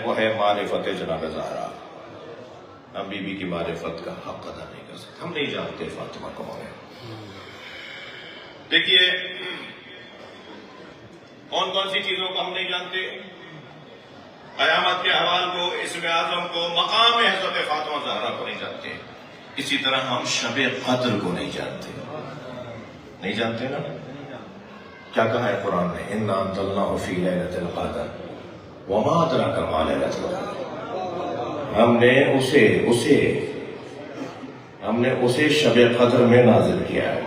وہ ہے معرفت جناب زہرا. ہم بی بی کی معرفت کا حق ادا نہیں کر سکتے. ہم نہیں جانتے فاطمہ کون ہے. دیکھیے کون کون سی چیزوں کو ہم نہیں جانتے. قیامت کے احوال کو، اسم اعظم کو، مقام حضرت فاطمہ زہرا کو نہیں جانتے. اسی طرح ہم شب قدر کو نہیں جانتے. نہیں جانتے نا. کیا کہا ہے قرآن نے؟ اِنَّا أَنزَلْنَاهُ فِي لَيْلَةِ الْقَدْرِ وَمَا أَدْرَاكَ مَا لَيْلَةُ الْقَدْرِ. ہم نے اسے شب قدر میں نازل کیا ہے.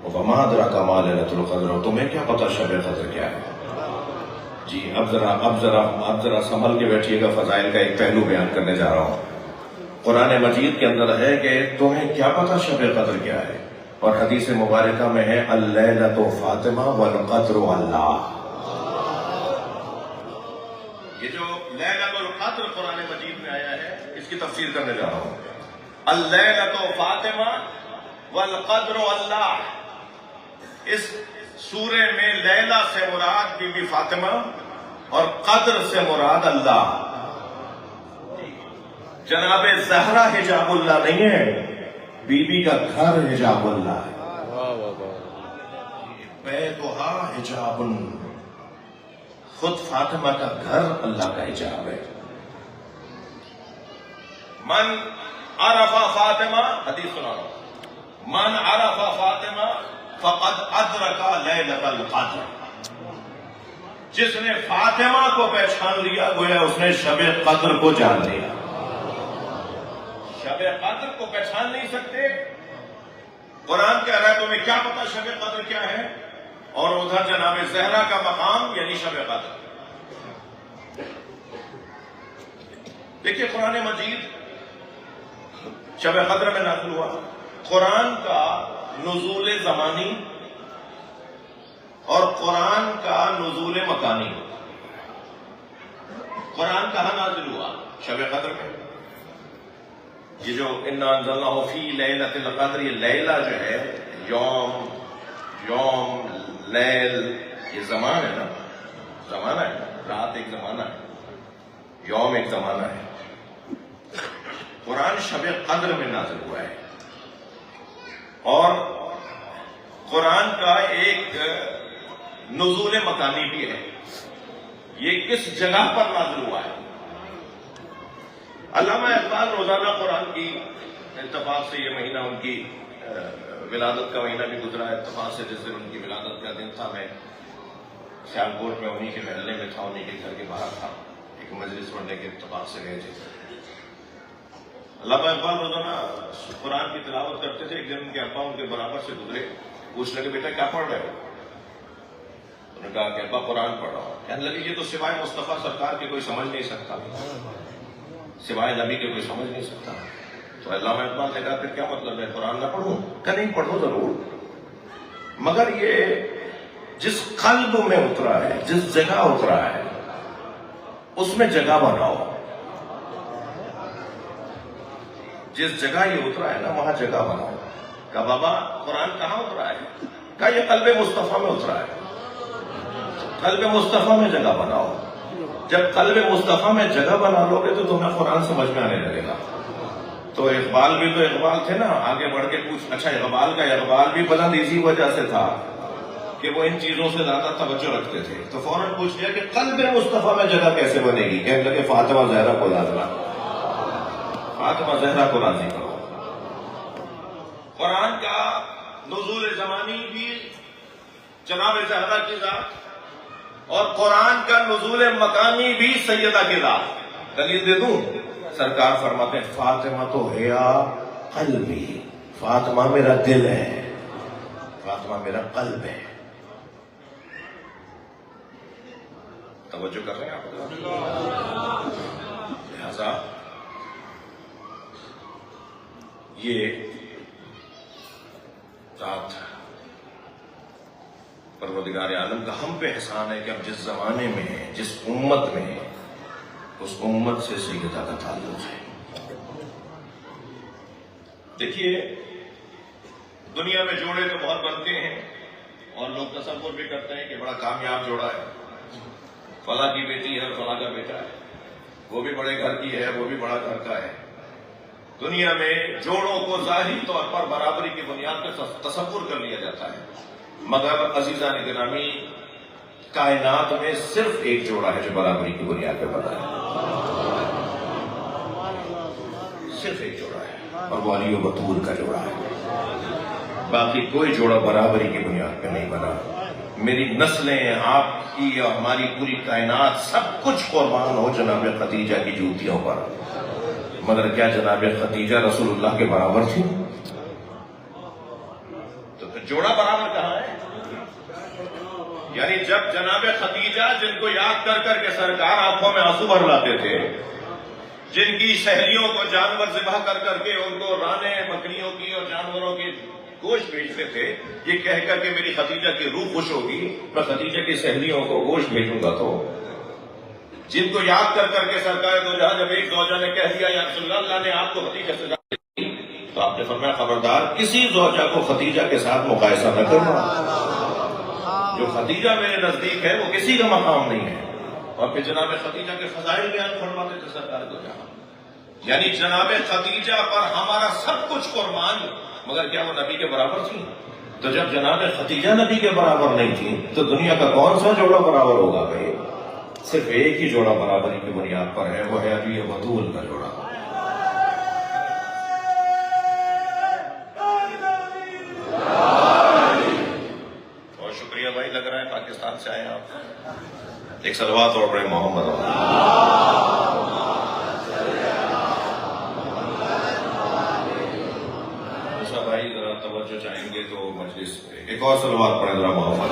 وَمَا أَدْرَاكَ مَا لَيْلَةُ الْقَدْرِ. تمہیں کیا پتا شب قدر کیا ہے؟ جی اب ذرا سنبھل کے بیٹھیے گا. فضائل کا ایک پہلو بیان کرنے جا رہا ہوں. قرآن مجید کے اندر ہے کہ تمہیں کیا پتا شب قدر کیا ہے، اور حدیث مبارکہ میں ہے اللیلۃ فاطمہ والقدر اللہ. یہ جو لیلۃ القدر قرآن مجید میں آیا ہے اس کی تفسیر کرنے جا رہا ہوں. اللیلۃ فاطمہ والقدر اللہ. اس سورے میں لیلہ سے مراد بی بی فاطمہ اور قدر سے مراد اللہ. جناب زہرا حجاب اللہ نہیں ہے، بی بی کا گھر حجاب اللہ ہے. بیتھا حجاب، خود فاطمہ کا گھر اللہ کا حجاب ہے. من عرف فاطمہ، حدیث سنا رہا ہوں، من عرف فاطمہ فقد ادرک لیلۃ القدر. جس نے فاطمہ کو پہچان لیا گویا اس نے شب قدر کو جان لیا. شب قدر کو پہچان نہیں سکتے. قرآن کہہ رہا ہے تمہیں کیا پتا شب قدر کیا ہے، اور ادھر جناب زہرا کا مقام یعنی شب قدر. دیکھیے قرآن مجید شب قدر میں نازل ہوا. قرآن کا نزول زمانی اور قرآن کا نزول مکانی. قرآن کہاں نازل ہوا؟ شب قدر میں. یہ جو اِنَّا أَنزَلْنَاهُ فِي لَيْلَةِ الْقَدْرِ، یہ لیلہ جو ہے یوم لیل، یہ زمان ہے نا، زمانہ ہے. رات ایک زمانہ ہے، یوم ایک زمانہ ہے. قرآن شب قدر میں نازل ہوا ہے. اور قرآن کا ایک نزول مکانی بھی ہے. یہ کس جگہ پر نازل ہوا ہے؟ علامہ اقبال روزانہ قرآن کی اتفاق سے، یہ مہینہ ان کی ولادت کا مہینہ بھی گزرا ہے اتفاق سے. جس دن ان کی ولادت کا دن تھا، میں سیالکوٹ میں انہی کے محلے میں تھا، انہی کے گھر کے باہر تھا. ایک مجلس پڑھنے کے اتفاق سے گئے تھے. علامہ اقبال روزانہ قرآن کی تلاوت کرتے تھے. ایک دن ان کے ابا ان کے برابر سے گزرے. پوچھ لگے بیٹا کیا پڑھ رہے ہو؟ انہوں نے کہا کہ ابا قرآن پڑھ رہا ہوں. کہنے لگے یہ تو سوائے مصطفیٰ سرکار کے کوئی سمجھ نہیں سکتا، سوائے نبی کے کوئی سمجھ نہیں سکتا. تو علامہ اقبال نے کہا پھر کیا مطلب ہے قرآن نہ پڑھوں؟ کہ نہیں پڑھو ضرور، مگر یہ جس قلب میں اترا ہے، جس جگہ اترا ہے اس میں جگہ بناؤ. جس جگہ یہ اترا ہے نا وہاں جگہ بناؤ. کہا بابا قرآن کہاں اترا ہے؟ کہا یہ قلب مصطفیٰ میں اترا ہے. قلب مصطفیٰ میں جگہ بناؤ. جب قلب مصطفیٰ میں جگہ بنا لو گے تو تمہیں قرآن سمجھ میں آنے لگے گا. تو اقبال بھی تو اقبال تھے نا. آگے بڑھ کے پوچھ، اچھا اقبال کا اقبال بھی بلند اسی وجہ سے تھا کہ وہ ان چیزوں سے زیادہ توجہ رکھتے تھے. تو فوراً پوچھ لیا کہ قلب مصطفیٰ میں جگہ کیسے بنے گی؟ کہنے لگے فاطمہ زہرا کو لازمہ، فاطمہ زہرا کو راضی کرو. قرآن کا نزول زمانی بھی جناب زہرا کی ذات، اور قرآن کا نزول مکانی بھی سیدہ کی ذات. دلیل دے دوں؟ سرکار فرماتے ہیں فاطمہ تو ہے قلبی، فاطمہ میرا دل ہے، فاطمہ میرا قلب ہے. توجہ کر رہے ہیں آپ؟ لہذا یہ ذات پروردگار عالم کا ہم پہ احسان ہے کہ ہم جس زمانے میں ہیں، جس امت میں ہیں، اس امت سے سیدہ کا تعلق ہے. دیکھیے دنیا میں جوڑے تو بہت بنتے ہیں اور لوگ تصور بھی کرتے ہیں کہ بڑا کامیاب جوڑا ہے، فلاں کی بیٹی ہے اور فلاں کا بیٹا ہے. وہ بھی بڑے گھر کی ہے، وہ بھی بڑا گھر کا ہے۔ دنیا میں جوڑوں کو ظاہری طور پر برابری کی بنیاد پر تصور کر لیا جاتا ہے، مگر عزیزان گرامی کائنات میں صرف ایک جوڑا ہے جو برابری کی بنیاد پہ بنا ہے، صرف ایک جوڑا ہے، اور وہ علی و بطول کا جوڑا ہے۔ باقی کوئی جوڑا برابری کی بنیاد پہ نہیں بنا۔ میری نسلیں، آپ کی اور ہماری پوری کائنات سب کچھ قربان ہو جناب خدیجہ کی جوتیوں پر، مگر کیا جناب خدیجہ رسول اللہ کے برابر تھی؟ تو جوڑا برابر کہاں ہے؟ یعنی جب جناب خدیجہ، جن کو یاد کر کر کے سرکار آنکھوں میں آنسو بھر لاتے تھے، جن کی سہیلیوں کو جانور ذبح کر کر کے ان کو رانے بکریوں کی اور جانوروں کی گوشت بھیجتے تھے، یہ کہہ کر کے میری خدیجہ کی روح خوش ہوگی، میں خدیجہ کی سہیلیوں کو گوشت بھیجوں گا، تو جن کو یاد کر کر کے سرکار دو جہاں جب ایک زوجہ نے کہہ دیا یا رسول اللہ نے آپ کو خدیجہ سے زیادہ دی، تو آپ نے فرمایا خبردار کسی زوجہ کو خدیجہ کے ساتھ مقایسہ نہ کرنا، جو خدیجہ میرے نزدیک ہے وہ کسی کا مقام نہیں ہے۔ اور پھر جناب خدیجہ کے فضائل بیان فرماتے تھے سرکار دو جہاں، یعنی جناب خدیجہ پر ہمارا سب کچھ قربان، مگر کیا وہ نبی کے برابر تھی؟ تو جب جناب خدیجہ نبی کے برابر نہیں تھی تو دنیا کا کون سا جوڑا برابر ہوگا بھائی؟ صرف ایک ہی جوڑا برابری کی بنیاد پر ہے، وہ ہے علی و بطول کا جوڑا۔ بہت شکریہ بھائی، لگ رہا ہے پاکستان سے آئے آپ، ایک صلوات اور پڑھیں محمد۔ اچھا بھائی ذرا توجہ چاہیں گے تو مجلس ایک اور صلوات پڑھیں ذرا محمد،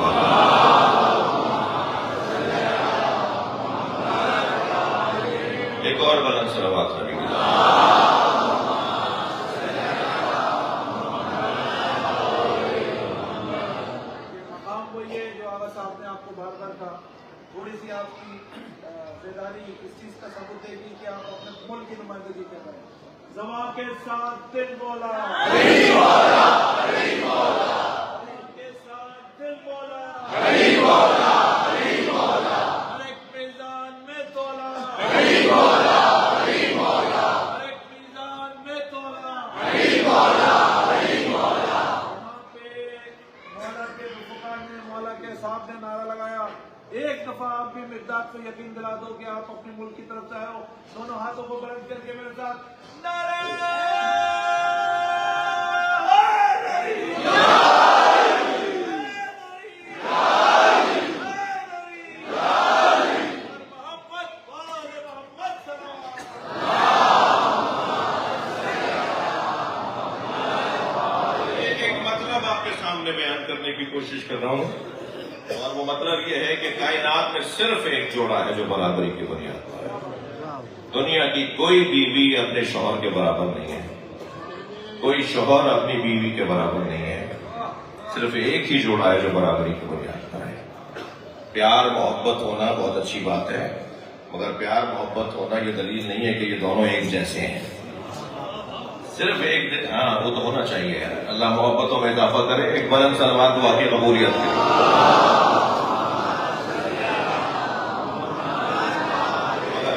ایک اور بلند صلوات کریں گے۔ مقام وہ یہ جو آغا صاحب نے آپ کو بار بار کہا، تھوڑی سی آپ کی بیداری اس چیز کا ثبوت دے گی کہ آپ اپنے ملک کی نمائندگی کر رہے ہیں۔ زبان کے ساتھ دل بولا، علی مولا، علی مولا، زبان کے ساتھ دل بولا، علی مولا، علی مولا، ہر ایک میدان میں تولا، علی مولا، علی مولا، ہر ایک میدان میں تولا، علی مولا، علی مولا۔ وہاں پہ مولا کے رفقا نے، مولا کے صاحب نے نعرہ لگایا، ایک دفعہ آپ بھی مقداد کو یقین دلا دو کہ آپ اپنے ملک کی طرف سے آئے ہو، دونوں ہاتھوں کو بلند کر کے میرے ساتھ ایک مطلب آپ کے سامنے بیان کرنے کی کوشش کر رہا ہوں، اور وہ مطلب یہ ہے کہ کائنات میں صرف ایک جوڑا ہے جو برابری کی بنیاد پر ہے۔ دنیا کی کوئی بیوی اپنے شوہر کے برابر نہیں ہے، کوئی شوہر اپنی بیوی کے برابر نہیں ہے، صرف ایک ہی جوڑا ہے جو برابری کی بنیاد پر ہے۔ پیار محبت ہونا بہت اچھی بات ہے، مگر پیار محبت ہونا یہ دلیل نہیں ہے کہ یہ دونوں ایک جیسے ہیں۔ صرف ایک ہاں وہ تو ہونا چاہیے، اللہ محبتوں میں اضافہ کرے۔ ایک بلند صلوات دعا کی قبولیت کے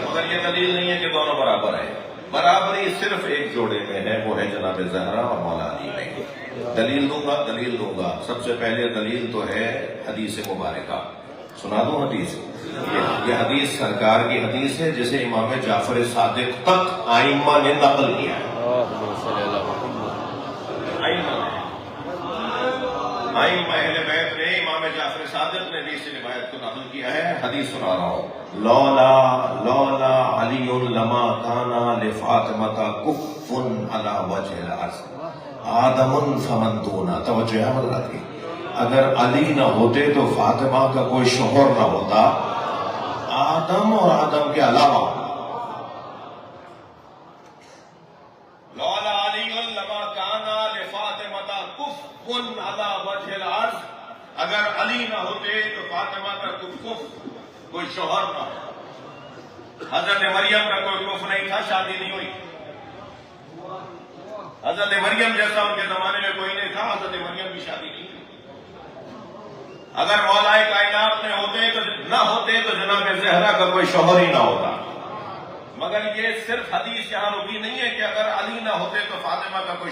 مگر یہ دلیل نہیں ہے کہ دونوں برابر ہیں۔ برابری صرف ایک جوڑے میں ہے، وہ ہے جناب زہرا اور مولا علی میں۔ دلیل دوں گا۔ سب سے پہلے دلیل تو ہے حدیث مبارکہ، سنا دوں حدیث؟ یہ حدیث سرکار کی حدیث ہے جسے امام جعفر صادق تک آئمہ نے نقل کیا ہے۔ آئمہ اہل بیت نے امام جعفر صادق نے بھی اس روایت کو نقل کیا ہے۔ حدیث سنا رہا ہوں، لولا علی لما کانا لفاطمۃ کف علی وجہ الارض آدم فمن دونا۔ توجہ ہے حضرات کی، اگر علی نہ ہوتے تو فاطمہ کا کوئی شوہر نہ ہوتا، آدم اور آدم کے علاوہ۔ لولا علی لما کانا لفاطمۃ کف علی وجہ الارض، اگر علی نہ ہوتے تو فاطمہ کا کف کوئی شوہر نہ ہوتا۔ حضرت مریم کا کوئی کف نہیں تھا، شادی نہیں ہوئی۔ حضرت مریم جیسا ان کے زمانے میں کوئی نہیں تھا، حضرت مریم کی شادی نہیں ہوئی۔ اگر مولا کائنات نہ ہوتے تو جناب زہرا کا کوئی شوہر ہی نہ ہوتا، مگر یہ صرف حدیث یہاں رکی نہیں ہے کہ اگر علی نہ ہوتے تو فاطمہ کا کوئی